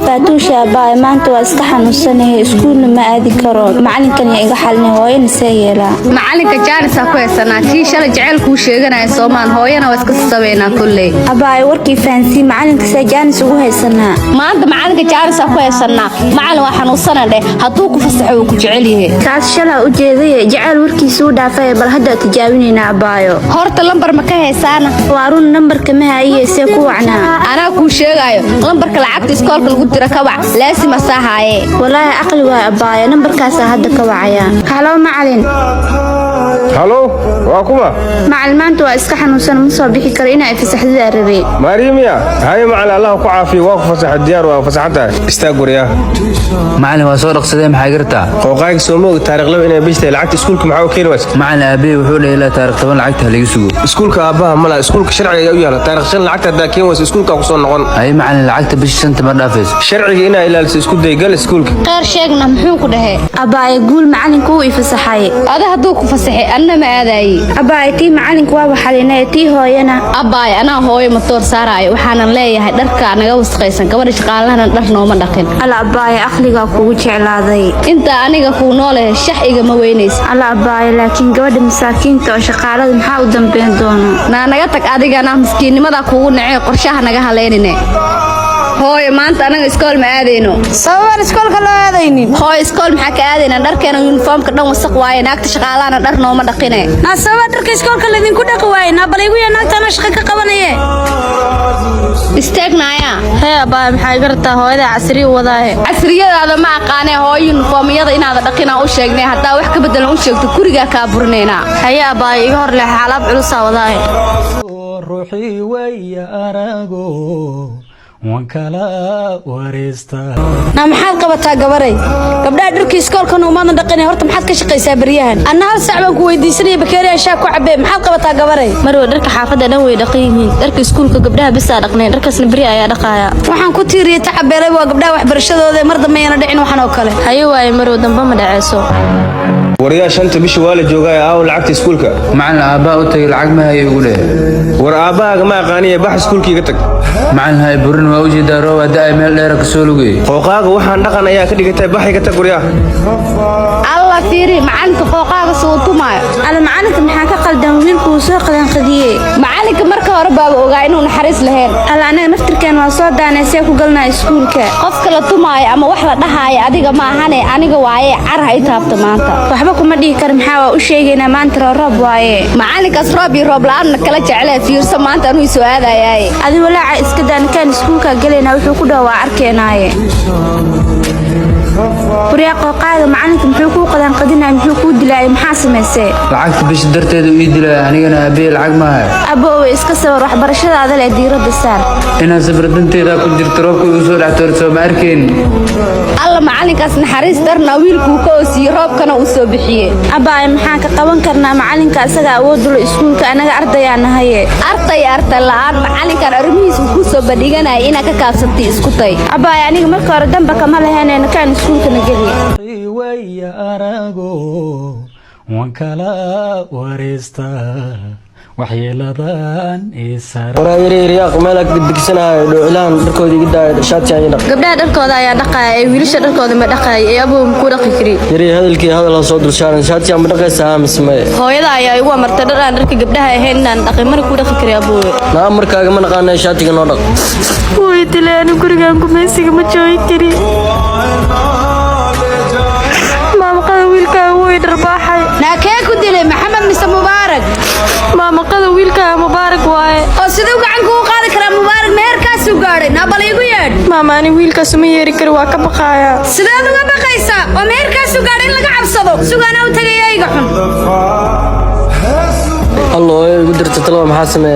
فاتوشا باي ما أنت واسكحن السنة سكول ما أدي كرون معلن كان يجا حلنا هوين سيلا معلنك جالس أكوي سنة تي شل جعلك وشيغنا سومان هوينا واسكس سوينا كله أباي وركي فانسي معلنك سجانس وهي سنة ما أنت معلنك جالس أكوي سنة معلن واحد السنة ده هتوقف فسحوك وجعليه كاس شلا وجذي جعل وركي سودا في بالهدا تجاويني نعبايو هورت اللمبر مكاه سنة وارون نمبر كما هي سيكو عنا أنا كوشيغايو لمبر كالعقد سكول كالقدر كوع لازم أساهاي والله عقل وأبايا نمبر كاسة هدا كوعيا هلو معلن هلو واكما معلمان تو اسكحن وسن مصو بخي كرينا في سحدة ربي مريم يا هاي مع الله ku caafi waa ku fasax diyaar waa fasaxada istaag guriya macallin waa soo dhaqsaday maxay gartaa qooqayg soo moog taariikh laba inay bishta lacagta iskuulka maxaa keen waas macallin abi wuxuu leeyahay taariikh 10 lacagta laga sugo iskuulka aabaha mala iskuulka sharciga u yaala taariikh 5 lacagta hada keen waas iskuulka ku soo noqon ay macallin lacagta bish 5 ma dhaafayso sharciga inaa ilaaliso isku day gal iskuulka qeer sheegna muxuu ku dhahay abaay guul macalinku uu ifasaxay ada haduu ku fasaxay anna ma aadaay abaay tii macalinku waa waxalinay tii hooyana abaay ana hooyo motor saaraay waxaan leeyahay dharka anaga wasqaysan gabadha shaqaalahan dhar nooma dhaqin ala abaay aqliga kugu jeclaaday inta aniga ku noole shax iga ma weynays ala abaay laakiin gabadha masaakiinta oo shaqaalada maxaa u dambeyn doona naga tag adigana miskiinimada kugu nacay qorshaha naga haleynine hooyo maanta anaga iskool ma aadeyno sabab iskoolka loo aadeynin hooyo iskool maxaa ka aadeyna dharkeena uniformka dhan wasaq waaye naagta shaqaalaana dhar nooma dhaqine sabab dharka iskoolka la idinku dhaqi waaye bal igu yaa naagtana shaqo ka qabanaye istaagnaaya hee abaay maxay gartaa hooyada casri wadaaye casriyadaada ma aqaanay hooyo uniformyada inaad dhaqina u sheegnay hadaa wax ka bedelan u sheegto kuriga ka burneena haya abaay iga hor leh xalaab culus wadaaye ruuxi way arago wankala warista maxaad qabataa gabaray gabdhaha dharkii iskoolka uma dhaqinay horta maxaad ka shaqaysaa bariyahan anna hal saac baan ku weydiisanay bakeeriya shaak ku cabbe maxaad qabataa gabaray marwa dharka xaafadda dhan way dhaqan yihiin dharka iskoolka gabdhaha bis aa dhaqnay dharkaasna bari ayaa dhaqaaya waxaan ku tiiriyay tacabeelay waa gabdhaha waxbarashadooda mar dambe ayna dhicin waxan oo kale hayo waaye marwa dambe ma dhaceyso wariyaa shanta bish waa la joogaa aaw lacagta iskuulka macallin aabba u tagay lacag ma hayo ugu leeyahay war aabbaha ma aqaaniye bax iskuulkiga tag macallin hay burin waa u jeedaa roob hada ay meel dheer ka soo lugay qooqaaga waxaan dhaqan ayaa ka dhigtay baxay ka tag wariyaa alla fiiri macalinka qooqaaga soo tumaayo ala macalinka maxaa ka qaldan wiilku soo qadan qadiyay macalinka marka hore baa ogaa inuu naxariis lahayn ala anaga naftirkeen waa soo daaneysay ku galnaa iskuulka qofka la tumaayo ama wax la dhahayo adiga ma ahane aniga waaye carha ay taabto maanta waxba kuma dhihi kar maxaa waa u sheegaynaa maanta roob waaye macalinkaas roob iyo roob la'aan kala jeclaa fiirso maanta anuu soo aadayay adi walaaca iska daan kan iskuulka galeyna wuxuu ku dhawaa arkeenaaye wariyaa qooqaaga macalinka muxuu ku qadan qadinay muxuu ku dilay maxaa sameysay lacagta bish darteeda uu dilay anigana abi lacag ma hayo abo iska sawir waxbarashadaada leh diirada saar inaan sabardanteeda ku jirto roobka uu soo dhaxtoorto ma arkeen alla macalinkaas naxariis darna wiilku ka oosii roobkana uu soo bixiyay abaay maxaan ka qaban karnaa macalinka asaga awood u iskuulka anaga ardayaan nahaye arday la'aan macalinkan arrimihiisa ku soo badhiganay ina ka kaabsatay isku tay abaay aniga marka hore damba kama lahayn kan iskuulka nageliye way arago wankala warista waxyeeladan isar waraayiri riyaaq meel ka digsanaayo dhoolaan dharkoodii gidaay shaatiga dhaq gabdhaha dharkooda ayaa dhaqay ee wiilasha dharkooda ma dhaqay ee abuu ku dhaqi kari yiri hadalkii hadal soo dul saaran shaatiga ma dhaqaysaa mismay hooyada ayaa igu amartay dhar aan dharka gabdhaha ahayn inaan dhaqay mar ku dhaqi kari abuu na markaaga ma naqaanay shaatiga noo dhaq way dileen gurigan gumeysiga ma joogi kari maamaqada wiilka way dharbaaxay naakee ku dilay maxamed mise mubaarak maamaqada wiilka mubaarak waaye oo sidoo gacan ku qaadi kara mubaarak meherkaas u gaaray nabal igu yeedh maamaani wiilkaas ma yeeri kari waa ka baqaaya sidaad uga baqaysaa oo meherkaas u gaaray in laga cabsado sugaana u tagay ayga xun الله يقدر تطلع محاسمة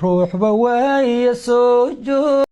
ruuxba way soo joog